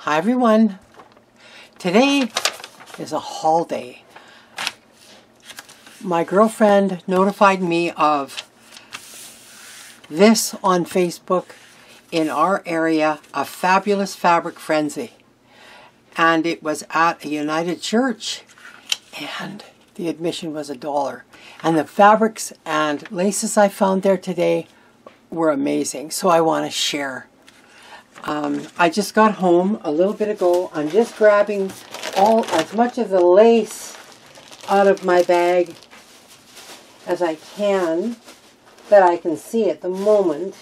Hi everyone. Today is a haul day. My girlfriend notified me of this on Facebook in our area, a fabulous fabric frenzy. And it was at a United Church and the admission was $1. And the fabrics and laces I found there today were amazing. So I want to share. I just got home a little bit ago. I'm just grabbing as much of the lace out of my bag as I can that I can see at the moment.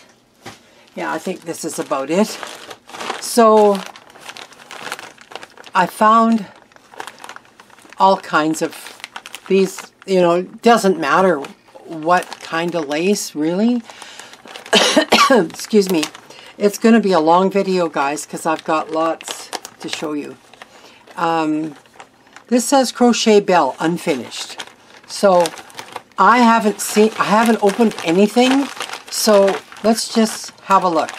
Yeah, I think this is about it. So I found all kinds of these, you know, doesn't matter what kind of lace really. Excuse me. It's going to be a long video, guys, because I've got lots to show you. This says crochet bell unfinished. So I haven't opened anything. So let's just have a look.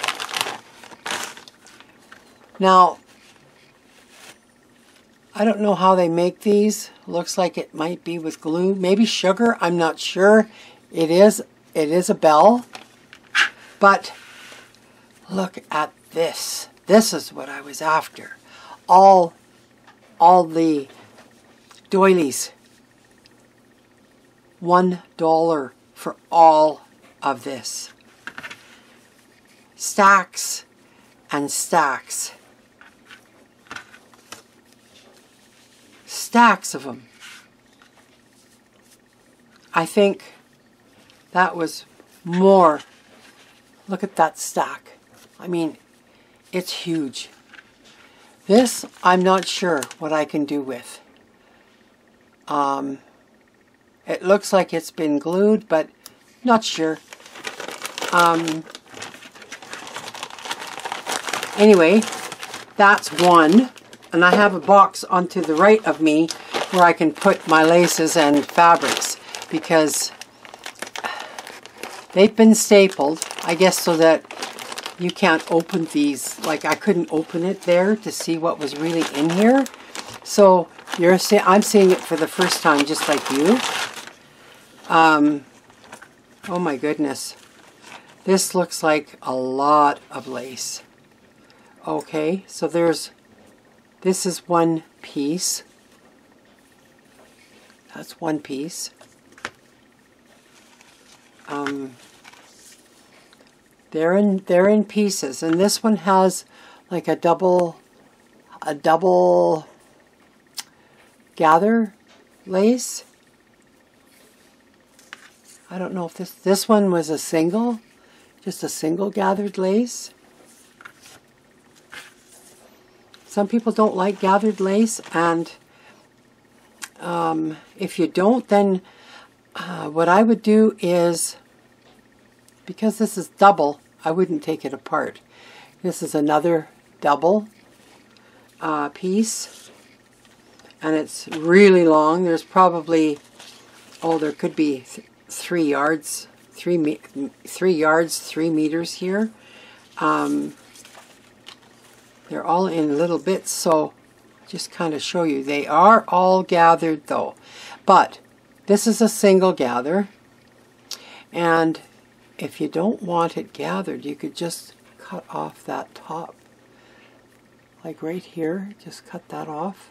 Now, I don't know how they make these. Looks like it might be with glue, maybe sugar. I'm not sure. It is a bell, but look at this. This is what I was after. All the doilies. $1 for all of this. Stacks and stacks. Stacks of them. I think that was more. Look at that stack. I mean, it's huge. This, I'm not sure what I can do with. It looks like it's been glued, but not sure. Anyway, that's one. And I have a box onto the right of me where I can put my laces and fabrics because they've been stapled, I guess, so that you can't open these. Like, I couldn't open it there to see what was really in here. So I'm seeing it for the first time, just like you. Oh my goodness. This looks like a lot of lace. Okay, so this is one piece. That's one piece. They're in pieces, and this one has like a double gather lace. I don't know if this one was just a single gathered lace. Some people don't like gathered lace, and if you don't, then what I would do is, because this is double, I wouldn't take it apart. This is another double piece, and it's really long. There's probably, there could be 3 yards, 3 meters here. They're all in little bits, so just kind of show you. They are all gathered though. But this is a single gather. And if you don't want it gathered, you could just cut off that top. Like right here, just cut that off.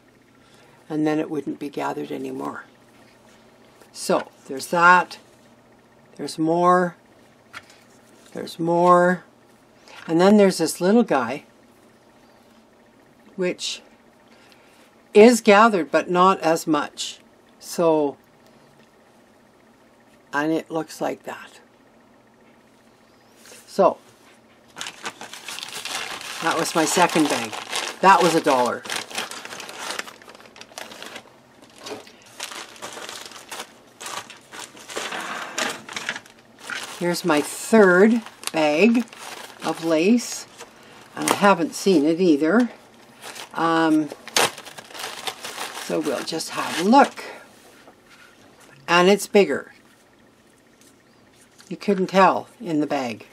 And then it wouldn't be gathered anymore. So there's that. There's more. There's more. And then there's this little guy, which is gathered, but not as much. So, and it looks like that. So, that was my second bag. That was $1. Here's my third bag of lace, and I haven't seen it either. So we'll just have a look. And it's bigger. You couldn't tell in the bag.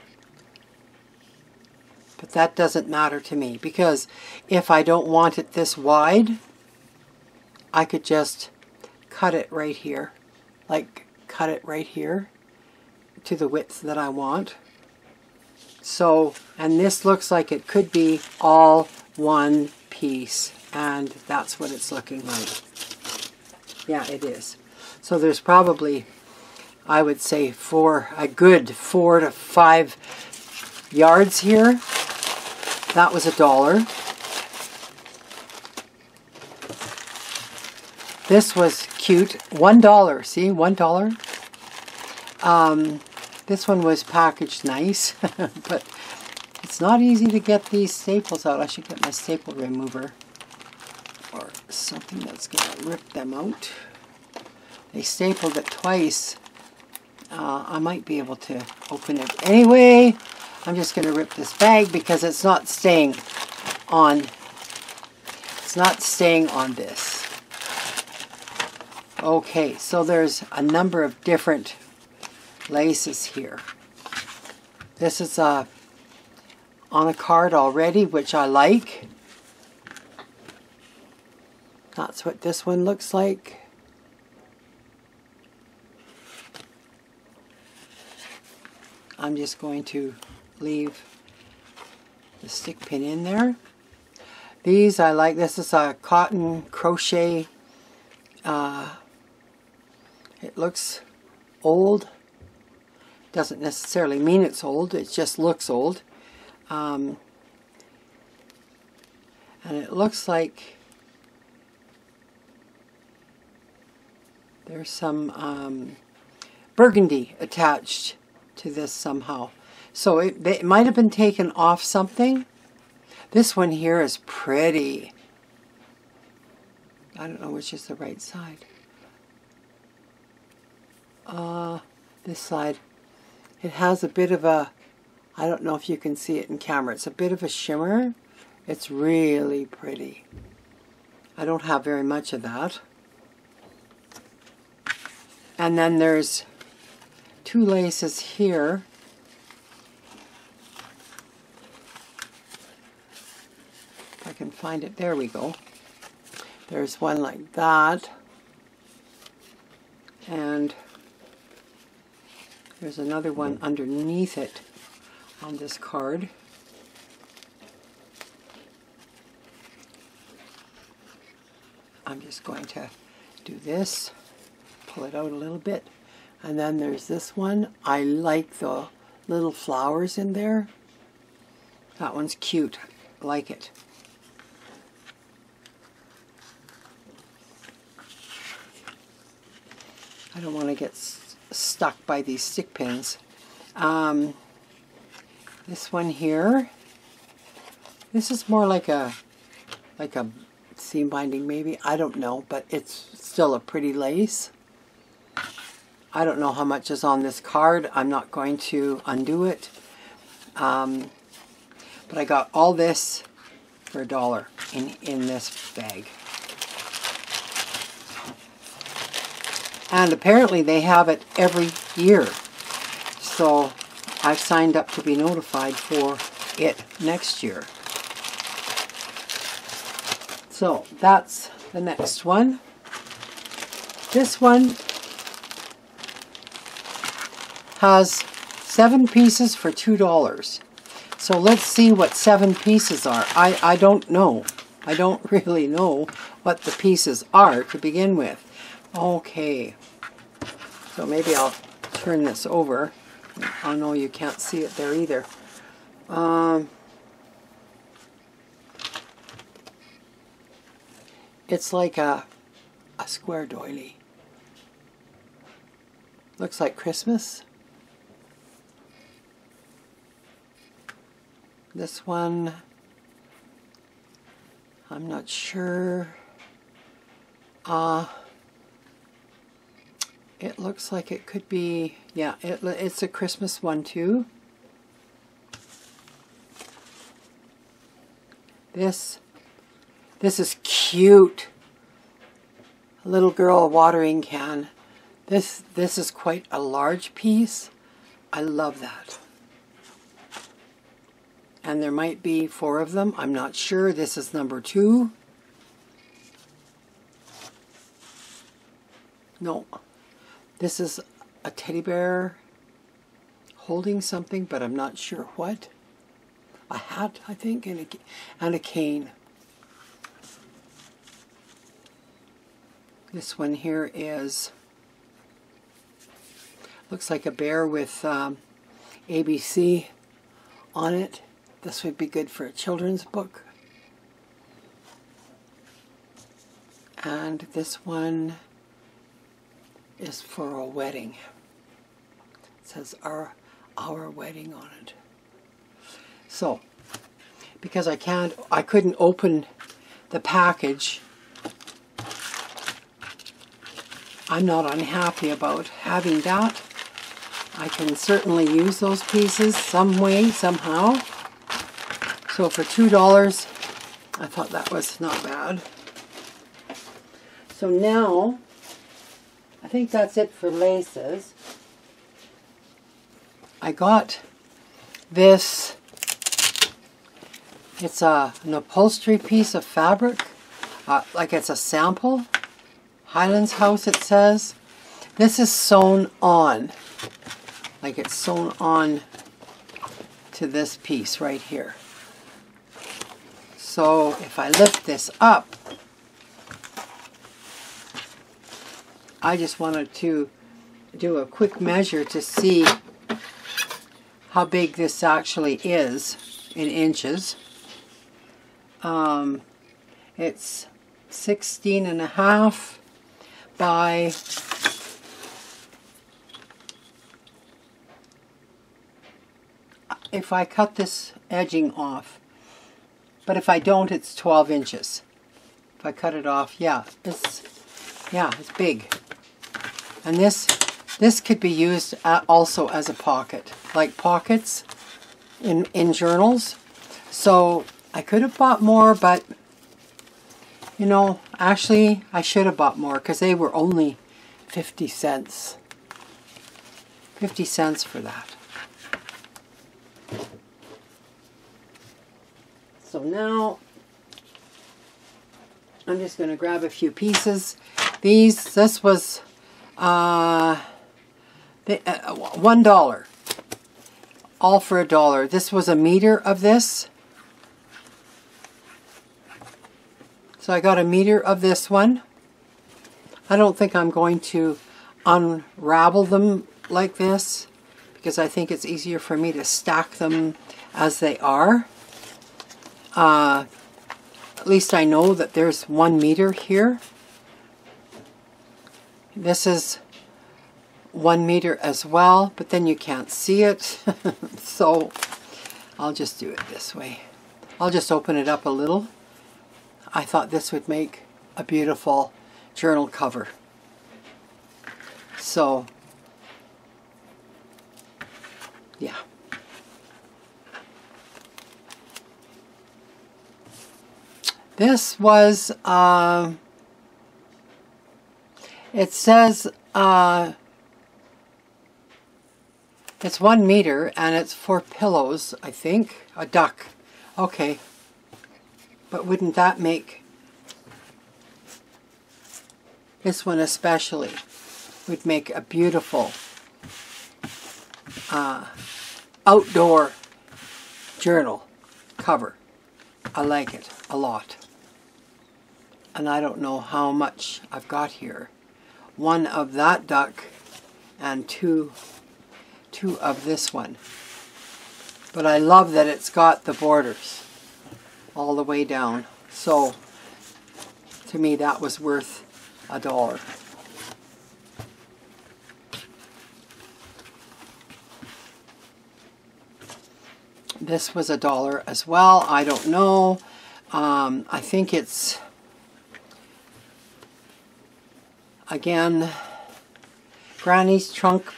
But that doesn't matter to me, because if I don't want it this wide, I could just cut it right here. Like, cut it right here to the width that I want. So, and this looks like it could be all one piece, and that's what it's looking like. Yeah, it is. So there's probably, I would say, a good 4 to 5 yards here. That was $1. This was cute. $1. See, $1. This one was packaged nice, but it's not easy to get these staples out. I should get my staple remover or something that's going to rip them out. They stapled it twice. I might be able to open it. Anyway, I'm just going to rip this bag because it's not staying on. It's not staying on this. Okay, so there's a number of different laces here. This is on a card already, which I like. That's what this one looks like. I'm just going to leave the stick pin in there. These I like. This is a cotton crochet. It looks old. Doesn't necessarily mean it's old. It just looks old. And it looks like there's some burgundy attached to this somehow. So it might have been taken off something. This one here is pretty. I don't know which is the right side. This side. It has a bit of a, I don't know if you can see it in camera, it's a bit of a shimmer. It's really pretty. I don't have very much of that. And then there's 2 laces here. If I can find it, there we go. There's one like that. And there's another one underneath it on this card. I'm just going to do this, pull it out a little bit, and then there's this one. I like the little flowers in there. That one's cute. I like it. I don't want to get stuck by these stick pins. This one here, this is more like a seam binding maybe, I don't know, but it's still a pretty lace. I don't know how much is on this card. I'm not going to undo it. But I got all this for $1 in this bag. And apparently they have it every year. So I've signed up to be notified for it next year. So that's the next one. This one has 7 pieces for $2. So let's see what 7 pieces are. I don't know. I don't really know what the pieces are to begin with. Okay. So maybe I'll turn this over. Oh no, you can't see it there either. It's like a square doily. Looks like Christmas. This one, I'm not sure. It looks like it could be, yeah, it's a Christmas one too. This is cute. A little girl watering can. This is quite a large piece. I love that. And there might be 4 of them. I'm not sure. This is number 2. No. This is a teddy bear holding something, but I'm not sure what. A hat, I think, and a cane. This one here is, looks like a bear with ABC on it. This would be good for a children's book. And this one is for a wedding. It says our wedding on it. So, because I couldn't open the package, I'm not unhappy about having that. I can certainly use those pieces some way, somehow. So for $2, I thought that was not bad. So now, I think that's it for laces. I got this. It's an upholstery piece of fabric, like it's a sample. Highlands House, it says. This is sewn on, like it's sewn on to this piece right here. So if I lift this up, I just wanted to do a quick measure to see how big this actually is in inches. It's 16.5 by if I cut this edging off, but if I don't, it's 12 inches. If I cut it off, yeah, it's big. And this could be used also as a pocket, like pockets in journals. So I could have bought more, but you know, actually I should have bought more because they were only 50 cents. 50 cents for that. So now I'm just going to grab a few pieces. This was $1. All for $1. This was a meter of this. So I got a meter of this one. I don't think I'm going to unravel them like this because I think it's easier for me to stack them as they are. At least I know that there's 1 meter here. This is 1 meter as well, but then you can't see it. So I'll just do it this way. I'll just open it up a little. I thought this would make a beautiful journal cover. So, yeah. This was, it says, it's 1 meter and it's for pillows, I think. A duck. Okay. But wouldn't that make, this one especially, would make a beautiful outdoor journal cover. I like it a lot. And I don't know how much I've got here. 1 of that duck and two of this one. But I love that it's got the borders all the way down. So to me that was worth $1. This was $1 as well. I don't know. I think it's, again, Granny's trunk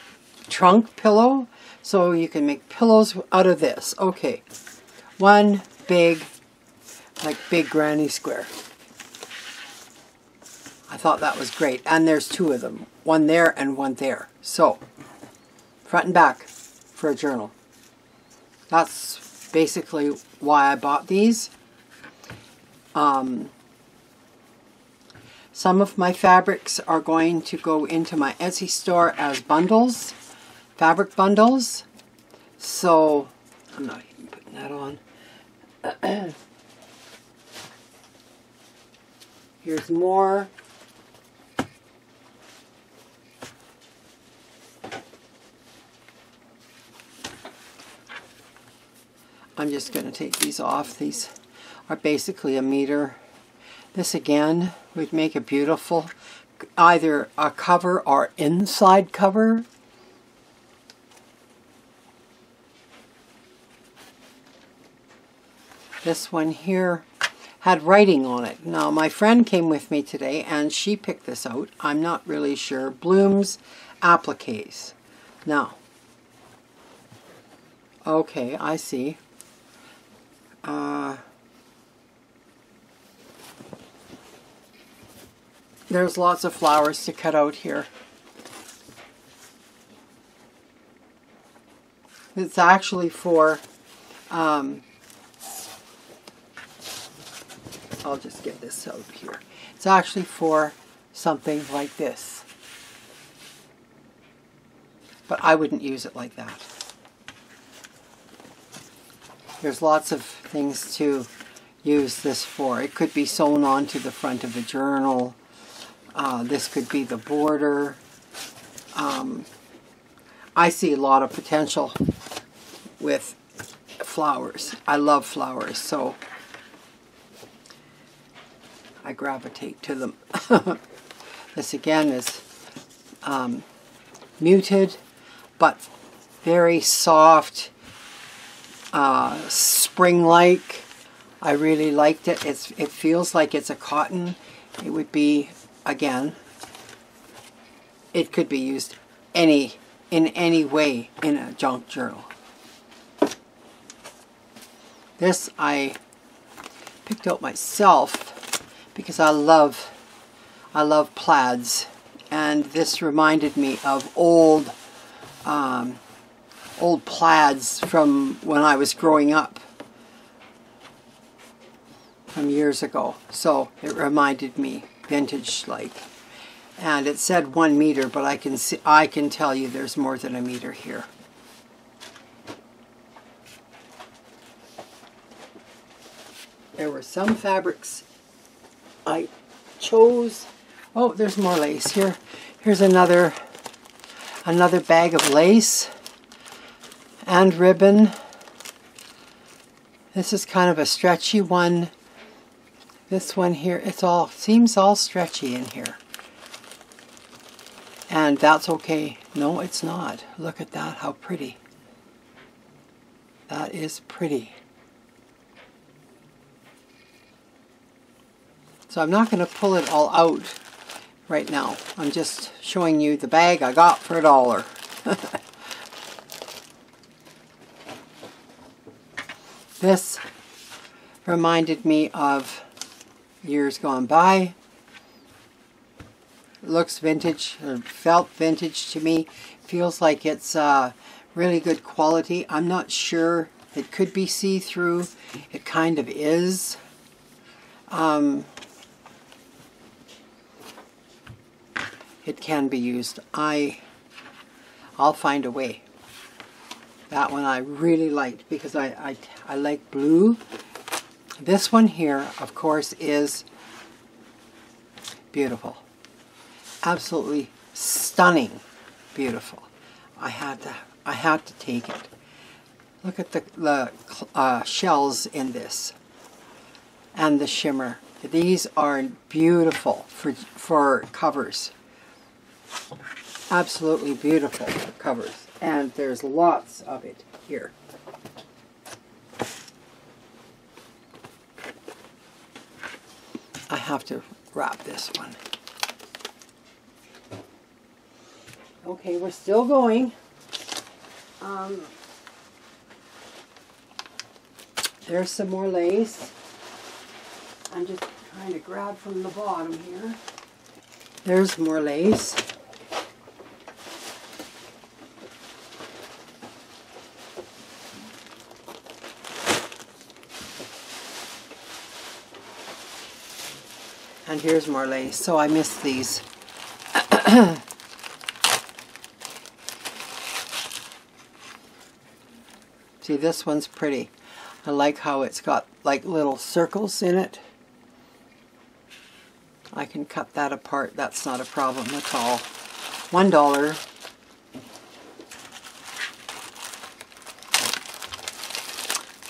pillow. So you can make pillows out of this. Okay. 1 big, like big granny square. I thought that was great. And there's 2 of them. 1 there and 1 there. So, front and back for a journal. That's basically why I bought these. Some of my fabrics are going to go into my Etsy store as bundles, fabric bundles. So I'm not even putting that on. Here's more. I'm just going to take these off. These are basically a meter. This again would make a beautiful either a cover or inside cover. This one here had writing on it. Now my friend came with me today and she picked this out. I'm not really sure. Bloom's appliques. Now, okay, I see. There's lots of flowers to cut out here. It's actually for, I'll just get this out here. It's actually for something like this. But I wouldn't use it like that. There's lots of things to use this for. It could be sewn onto the front of a journal. This could be the border. I see a lot of potential with flowers. I love flowers, so I gravitate to them. This again is muted, but very soft, spring-like. I really liked it. It feels like it's a cotton. It would be, again, it could be used in any way in a junk journal. This I picked out myself because I love plaids, and this reminded me of old plaids from when I was growing up, from years ago. So it reminded me vintage like, and it said 1 meter, but I can tell you there's more than a meter here. There were some fabrics I chose. Oh, there's more lace here. Here's another bag of lace and ribbon. This is kind of a stretchy one. This one here, seems all stretchy in here. And that's okay. No, it's not. Look at that, how pretty. That is pretty. So I'm not going to pull it all out right now. I'm just showing you the bag I got for $1. This reminded me of years gone by. It looks vintage, or felt vintage to me. Feels like it's really good quality. I'm not sure. It could be see-through. It kind of is. It can be used. I'll find a way. That one I really liked because I like blue. This one here, of course, is beautiful. Absolutely stunning, beautiful. I had to take it. Look at the shells in this and the shimmer. These are beautiful for covers. Absolutely beautiful covers, and there's lots of it here. I have to wrap this one. Okay, we're still going. There's some more lace. I'm just trying to grab from the bottom here. There's more lace. And here's more lace. So I missed these. See, this one's pretty. I like how it's got like little circles in it. I can cut that apart. That's not a problem at all. $1.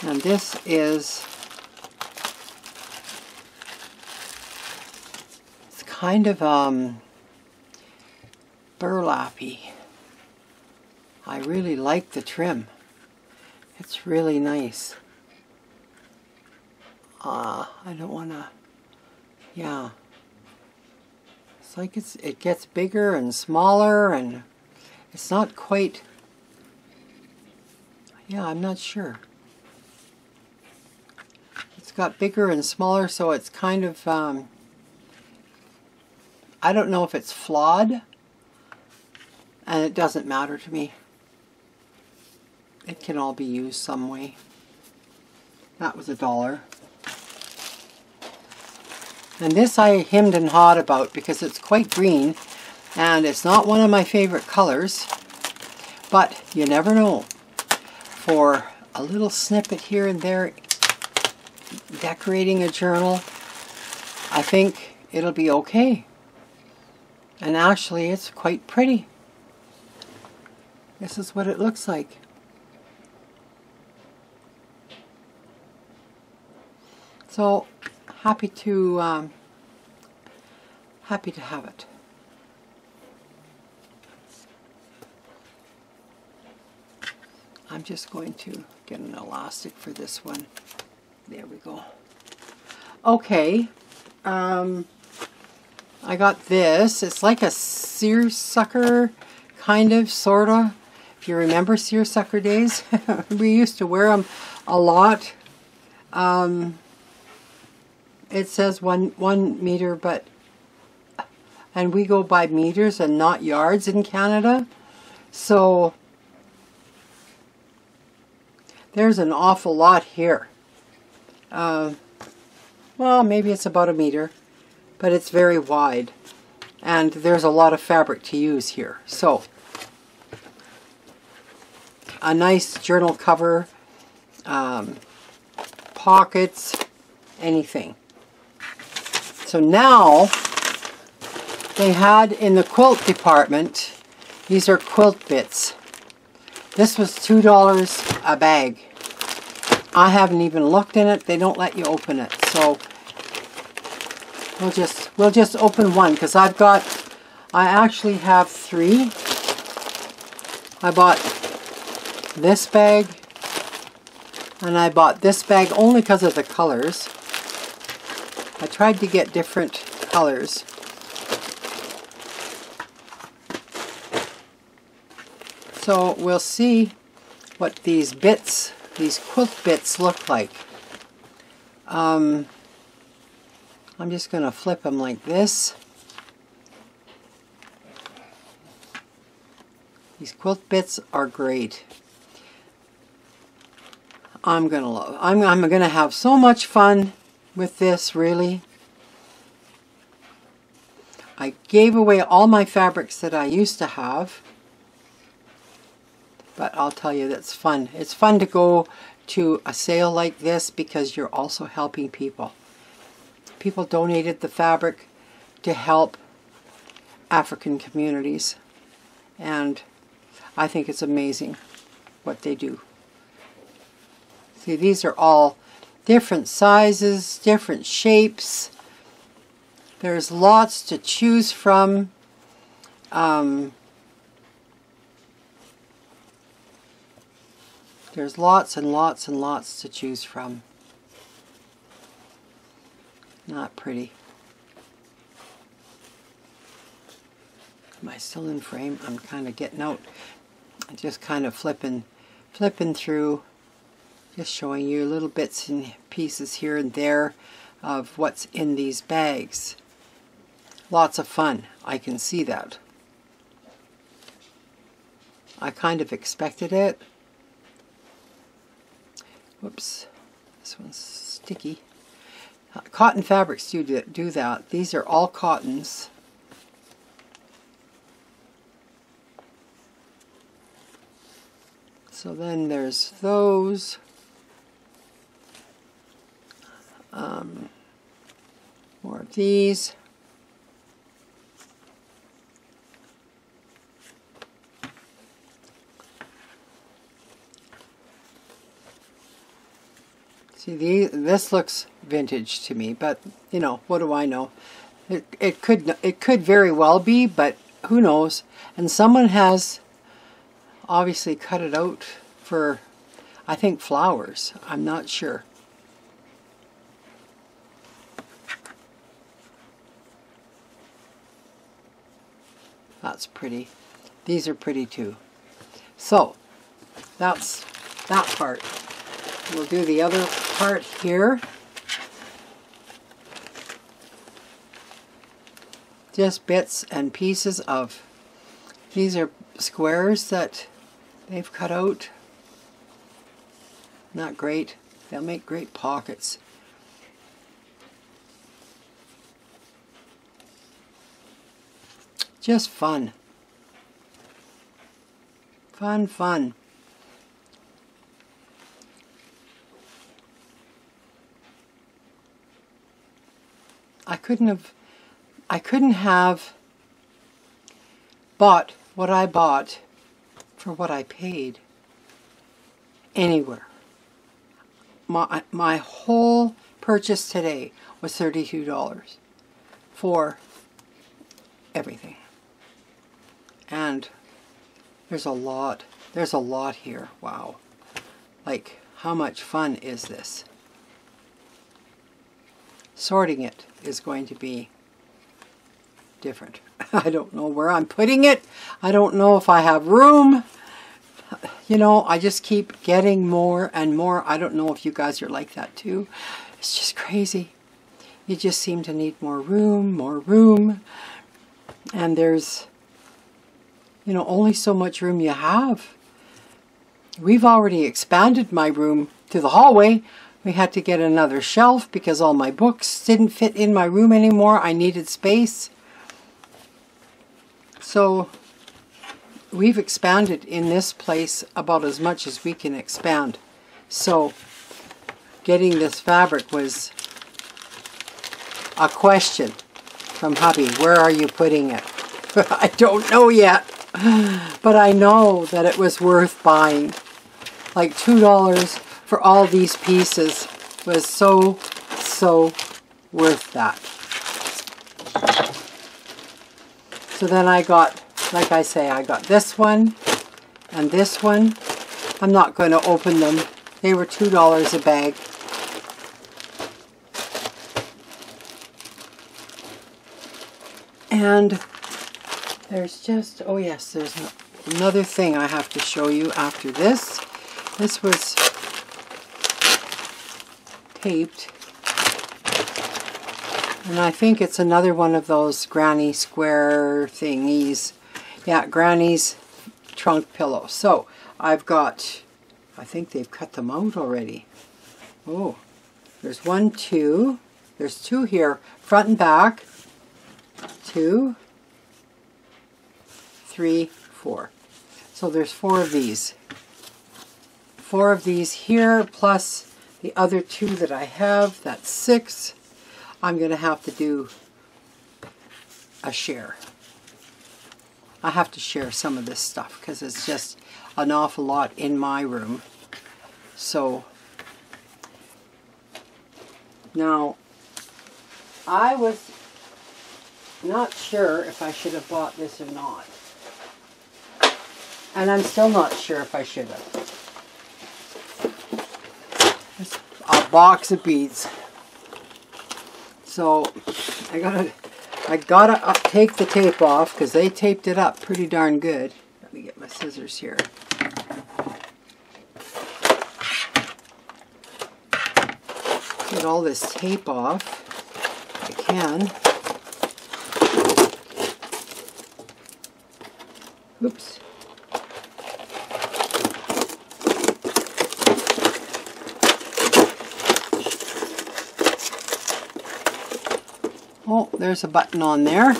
And this is, it's kind of burlappy. I really like the trim. It's really nice. I don't want to, yeah. It's like it gets bigger and smaller, and it's not quite, yeah, I'm not sure. It's got bigger and smaller, so it's kind of, I don't know if it's flawed, and it doesn't matter to me. It can all be used some way. That was $1. And this I hemmed and hawed about because it's quite green, and it's not one of my favorite colors, but you never know. For a little snippet here and there, decorating a journal, I think it'll be okay. And actually, it's quite pretty. This is what it looks like. So happy to have it. I'm just going to get an elastic for this one. There we go. Okay, I got this. It's like a seersucker, kind of, sort of. If you remember seersucker days, we used to wear them a lot. It says one meter, but, and we go by meters and not yards in Canada. So there's an awful lot here. Well, maybe it's about a meter, but it's very wide. And there's a lot of fabric to use here. So a nice journal cover, pockets, anything. So now, they had in the quilt department, these are quilt bits. This was $2 a bag. I haven't even looked in it. They don't let you open it. So we'll just open one, because I actually have 3. I bought this bag, and I bought this bag only because of the colors. I tried to get different colors. So we'll see what these bits, these quilt bits look like. I'm just going to flip them like this. These quilt bits are great. I'm gonna have so much fun with this, really. I gave away all my fabrics that I used to have, but I'll tell you, that's fun. It's fun to go to a sale like this because you're also helping people. People donated the fabric to help African communities, and I think it's amazing what they do. See, these are all different sizes, different shapes. There's lots to choose from. There's lots and lots and lots to choose from. Not pretty. Am I still in frame? I'm kind of getting out. I'm just kind of flipping through. Just showing you little bits and pieces here and there of what's in these bags. Lots of fun. I can see that. I kind of expected it. Whoops. This one's sticky. Cotton fabrics do that. These are all cottons. So then there's those. More of these. See, this looks vintage to me, but you know, what do I know? It could very well be, but who knows? And someone has obviously cut it out for, I think, flowers. I'm not sure. That's pretty. These are pretty too. So that's that part. We'll do the other part here. Just bits and pieces of, these are squares that they've cut out. Not great. They'll make great pockets. Just fun. Fun, fun. I couldn't have bought what I bought for what I paid anywhere. My whole purchase today was $32 for everything. And there's a lot here. Wow. Like, how much fun is this? Sorting it is going to be different. I don't know where I'm putting it. I don't know if I have room. You know, I just keep getting more and more. I don't know if you guys are like that too. It's just crazy. You just seem to need more room. And there's, you know, only so much room you have. We've already expanded my room to the hallway. We had to get another shelf because all my books didn't fit in my room anymore. I needed space. So we've expanded in this place about as much as we can expand. So getting this fabric was a question from hubby. Where are you putting it? I don't know yet. But I know that it was worth buying. Like $2 for all these pieces was so worth that. So then I got, like I say, I got this one and this one. I'm not going to open them. They were $2 a bag. And there's just, oh yes, there's another thing I have to show you after this. This was taped, and I think it's another one of those granny square thingies. Yeah, granny's trunk pillow. So I've got, I think they've cut them out already. Oh, there's 1, 2, there's 2 here, front and back, 2, 3, 4. So there's 4 of these. 4 of these here, plus the other 2 that I have. That's 6. I'm going to have to do a share. I have to share some of this stuff because it's just an awful lot in my room. So now I was not sure if I should have bought this or not. And I'm still not sure if I should have. It's a box of beads. So I gotta take the tape off because they taped it up pretty darn good. Let me get my scissors here. Get all this tape off if I can. Oops. Oh, there's a button on there.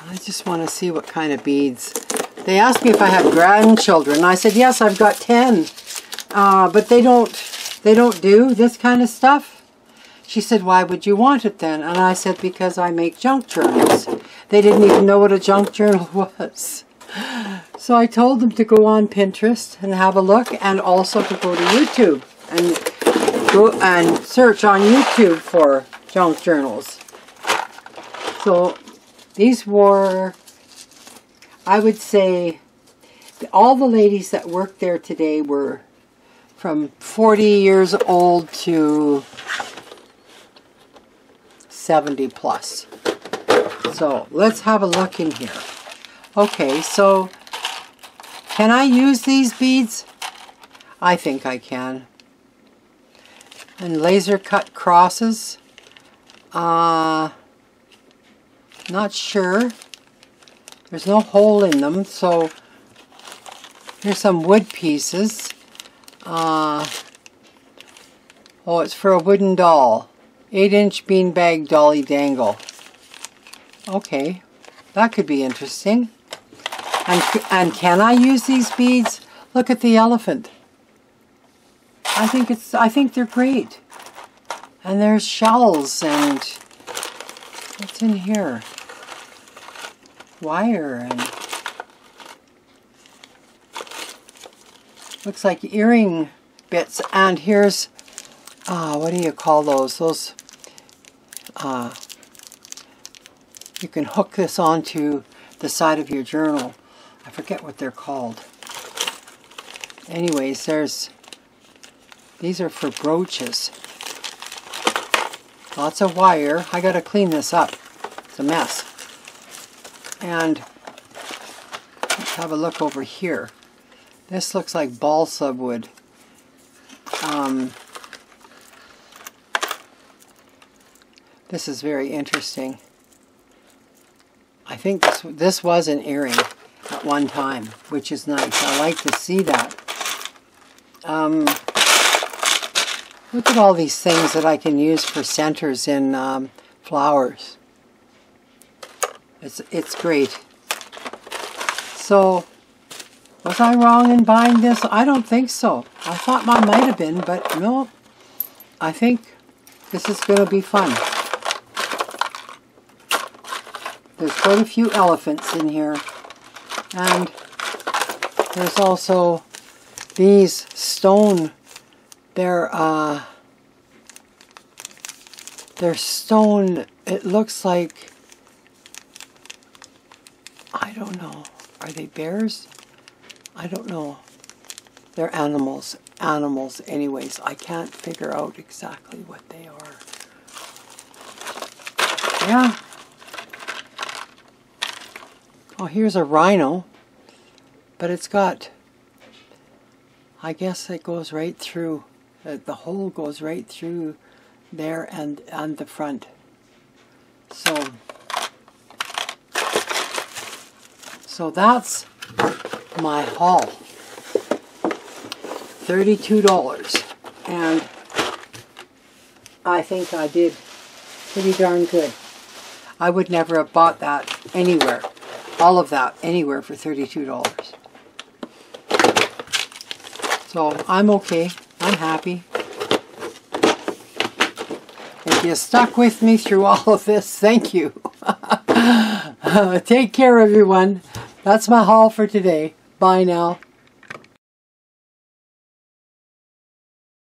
I just want to see what kind of beads. They asked me if I have grandchildren. I said, yes, I've got 10. But they don't do this kind of stuff. She said, why would you want it then? And I said, because I make junk journals. They didn't even know what a junk journal was. So I told them to go on Pinterest and have a look, and also to go to YouTube and go and search on YouTube for junk journals. So these were, I would say, all the ladies that worked there today were from 40 years old to 70 plus. So let's have a look in here. Okay, so can I use these beads? I think I can. And laser cut crosses. Not sure. There's no hole in them, so here's some wood pieces. Oh, it's for a wooden doll. 8-inch beanbag dolly dangle. Okay, that could be interesting. And can I use these beads? Look at the elephant. I think they're great. And there's shells and what's in here? Wire and looks like earring bits. And here's what do you call those? Those you can hook this onto the side of your journal. I forget what they're called. Anyways, these are for brooches. Lots of wire. I gotta clean this up. It's a mess. And let's have a look over here. This looks like balsa wood. This is very interesting. I think this was an earring at one time, which is nice. I like to see that. Look at all these things that I can use for centers in flowers. It's great. So, was I wrong in buying this? I don't think so. I thought I might have been, but no. I think this is going to be fun. There's quite a few elephants in here. And there's also these stone. They're stone. It looks like, I don't know. Are they bears? I don't know. They're animals. Animals anyways. I can't figure out exactly what they are. Yeah. Oh, here's a rhino. But it's got, I guess it goes right through. The hole goes right through there and the front. So that's my haul. $32. And I think I did pretty darn good. I would never have bought that anywhere. All of that anywhere for $32. So I'm okay. I'm happy. If you stuck with me through all of this, thank you. Take care, everyone. That's my haul for today. Bye now.